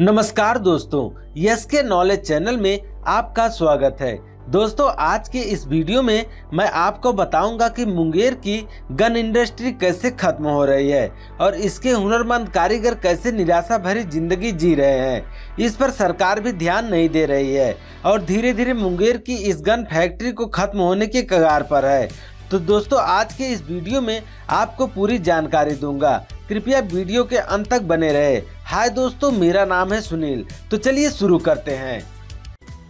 नमस्कार दोस्तों, यस के नॉलेज चैनल में आपका स्वागत है। दोस्तों, आज के इस वीडियो में मैं आपको बताऊंगा कि मुंगेर की गन इंडस्ट्री कैसे खत्म हो रही है और इसके हुनरमंद कारीगर कैसे निराशा भरी जिंदगी जी रहे हैं। इस पर सरकार भी ध्यान नहीं दे रही है और धीरे धीरे मुंगेर की इस गन फैक्ट्री को खत्म होने के कगार पर है। तो दोस्तों, आज के इस वीडियो में आपको पूरी जानकारी दूंगा, कृपया वीडियो के अंत तक बने रहे। हाय दोस्तों, मेरा नाम है सुनील। तो चलिए शुरू करते हैं।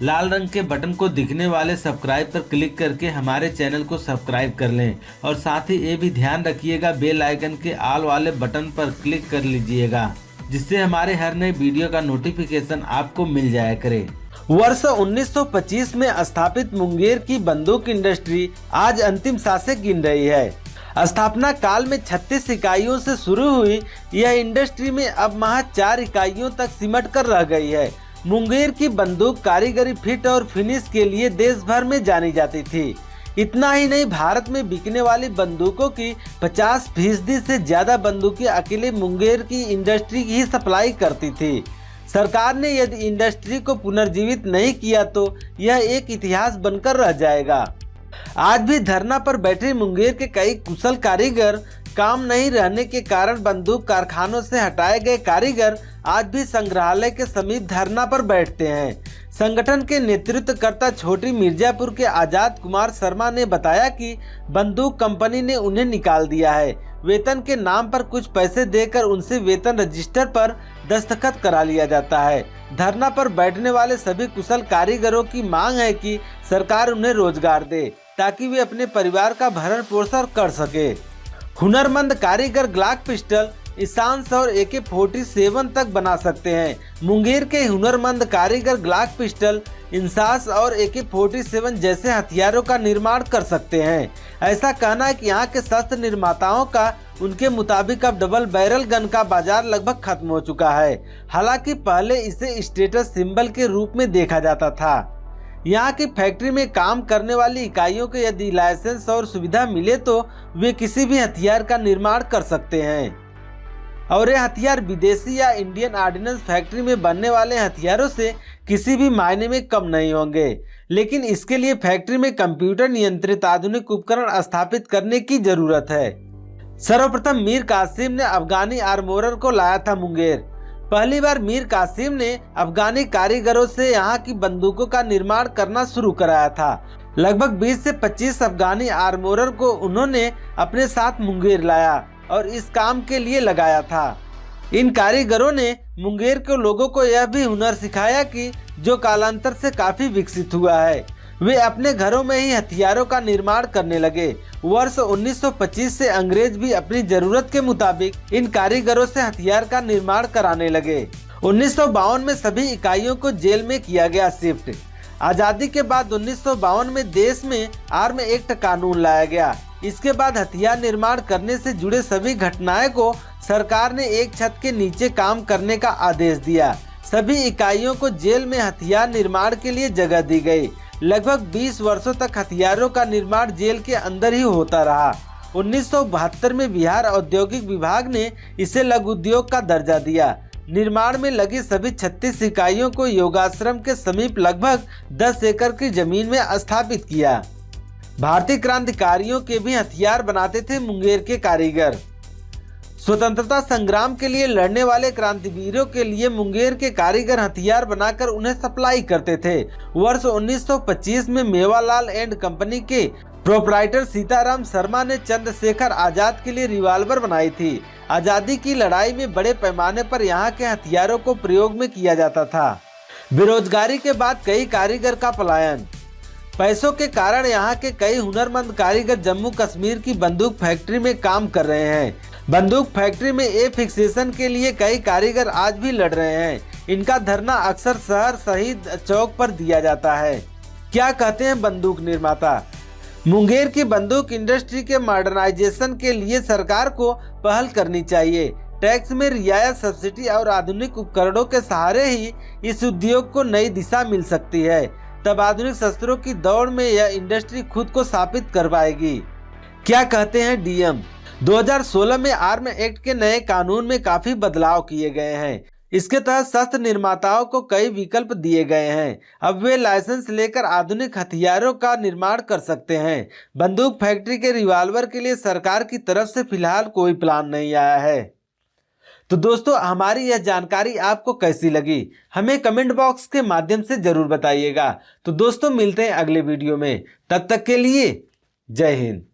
लाल रंग के बटन को दिखने वाले सब्सक्राइब पर क्लिक करके हमारे चैनल को सब्सक्राइब कर लें और साथ ही ये भी ध्यान रखिएगा बेल आइकन के ऑल वाले बटन पर क्लिक कर लीजिएगा, जिससे हमारे हर नए वीडियो का नोटिफिकेशन आपको मिल जाया करे। वर्ष 1925 में स्थापित मुंगेर की बंदूक इंडस्ट्री आज अंतिम सांसें गिन रही है। स्थापना काल में 36 इकाइयों से शुरू हुई यह इंडस्ट्री में अब महज 4 इकाइयों तक सिमट कर रह गई है। मुंगेर की बंदूक कारीगरी, फिट और फिनिश के लिए देश भर में जानी जाती थी। इतना ही नहीं, भारत में बिकने वाली बंदूकों की 50% से ज्यादा बंदूकें अकेले मुंगेर की इंडस्ट्री ही सप्लाई करती थी। सरकार ने यदि इंडस्ट्री को पुनर्जीवित नहीं किया तो यह एक इतिहास बनकर रह जाएगा। आज भी धरना पर बैठे मुंगेर के कई कुशल कारीगर, काम नहीं रहने के कारण बंदूक कारखानों से हटाए गए कारीगर आज भी संग्रहालय के समीप धरना पर बैठते हैं। संगठन के नेतृत्वकर्ता छोटी मिर्जापुर के आजाद कुमार शर्मा ने बताया कि बंदूक कंपनी ने उन्हें निकाल दिया है। वेतन के नाम पर कुछ पैसे देकर उनसे वेतन रजिस्टर पर दस्तखत करा लिया जाता है। धरना पर बैठने वाले सभी कुशल कारीगरों की मांग है कि सरकार उन्हें रोजगार दे ताकि वे अपने परिवार का भरण पोषण कर सके। हुनरमंद कारीगर ग्लाक पिस्टल, इसांस और AK-47 तक बना सकते हैं। मुंगेर के हुनरमंद कारीगर ग्लाक पिस्टल, इंसास और AK-47 जैसे हथियारों का निर्माण कर सकते हैं। ऐसा कहना है कि यहाँ के शस्त्र निर्माताओं का उनके मुताबिक अब डबल बैरल गन का बाजार लगभग खत्म हो चुका है। हालांकि पहले इसे स्टेटस सिंबल के रूप में देखा जाता था। यहाँ की फैक्ट्री में काम करने वाली इकाइयों को यदि लाइसेंस और सुविधा मिले तो वे किसी भी हथियार का निर्माण कर सकते हैं और ये हथियार विदेशी या इंडियन ऑर्डिनेंस फैक्ट्री में बनने वाले हथियारों से किसी भी मायने में कम नहीं होंगे। लेकिन इसके लिए फैक्ट्री में कंप्यूटर नियंत्रित आधुनिक उपकरण स्थापित करने की जरूरत है। सर्वप्रथम मीर कासिम ने अफगानी आर्मोरर को लाया था मुंगेर। पहली बार मीर कासिम ने अफगानी कारीगरों से यहाँ की बंदूकों का निर्माण करना शुरू कराया था। लगभग 20 से 25 अफगानी आर्मोरर को उन्होंने अपने साथ मुंगेर लाया और इस काम के लिए लगाया था। इन कारीगरों ने मुंगेर के लोगों को यह भी हुनर सिखाया कि जो कालांतर से काफी विकसित हुआ है। वे अपने घरों में ही हथियारों का निर्माण करने लगे। वर्ष 1925 से अंग्रेज भी अपनी जरूरत के मुताबिक इन कारीगरों से हथियार का निर्माण कराने लगे। 1952 में सभी इकाइयों को जेल में किया गया शिफ्ट। आजादी के बाद 1952 में देश में आर्म एक्ट कानून लाया गया। इसके बाद हथियार निर्माण करने से जुड़े सभी घटनाएं को सरकार ने एक छत के नीचे काम करने का आदेश दिया। सभी इकाइयों को जेल में हथियार निर्माण के लिए जगह दी गई। लगभग 20 वर्षों तक हथियारों का निर्माण जेल के अंदर ही होता रहा। 1972 में बिहार औद्योगिक विभाग ने इसे लघु उद्योग का दर्जा दिया। निर्माण में लगी सभी 36 इकाइयों को योगाश्रम के समीप लगभग 10 एकड़ की जमीन में स्थापित किया। भारतीय क्रांतिकारियों के भी हथियार बनाते थे मुंगेर के कारीगर। स्वतंत्रता संग्राम के लिए लड़ने वाले क्रांतिवीरों के लिए मुंगेर के कारीगर हथियार बनाकर उन्हें सप्लाई करते थे। वर्ष 1925 में मेवालाल एंड कंपनी के प्रोप्राइटर सीताराम शर्मा ने चंद्रशेखर आजाद के लिए रिवाल्वर बनाई थी। आजादी की लड़ाई में बड़े पैमाने पर यहाँ के हथियारों को प्रयोग में किया जाता था। बेरोजगारी के बाद कई कारीगर का पलायन। पैसों के कारण यहाँ के कई हुनरमंद कारीगर जम्मू कश्मीर की बंदूक फैक्ट्री में काम कर रहे हैं। बंदूक फैक्ट्री में फिक्सेशन के लिए कई कारीगर आज भी लड़ रहे हैं। इनका धरना अक्सर शहर शहीद चौक पर दिया जाता है। क्या कहते हैं बंदूक निर्माता? मुंगेर की बंदूक इंडस्ट्री के मॉडर्नाइजेशन के लिए सरकार को पहल करनी चाहिए। टैक्स में रियायत, सब्सिडी और आधुनिक उपकरणों के सहारे ही इस उद्योग को नई दिशा मिल सकती है। तब आधुनिक शस्त्रों की दौड़ में यह इंडस्ट्री खुद को साबित कर पाएगी। क्या कहते हैं DM? 2016 में आर्म एक्ट के नए कानून में काफी बदलाव किए गए हैं। इसके तहत शस्त्र निर्माताओं को कई विकल्प दिए गए हैं। अब वे लाइसेंस लेकर आधुनिक हथियारों का निर्माण कर सकते हैं। बंदूक फैक्ट्री के रिवॉल्वर के लिए सरकार की तरफ से फिलहाल कोई प्लान नहीं आया है। तो दोस्तों, हमारी यह जानकारी आपको कैसी लगी, हमें कमेंट बॉक्स के माध्यम से जरूर बताइएगा। तो दोस्तों, मिलते हैं अगले वीडियो में। तब तक के लिए जय हिंद।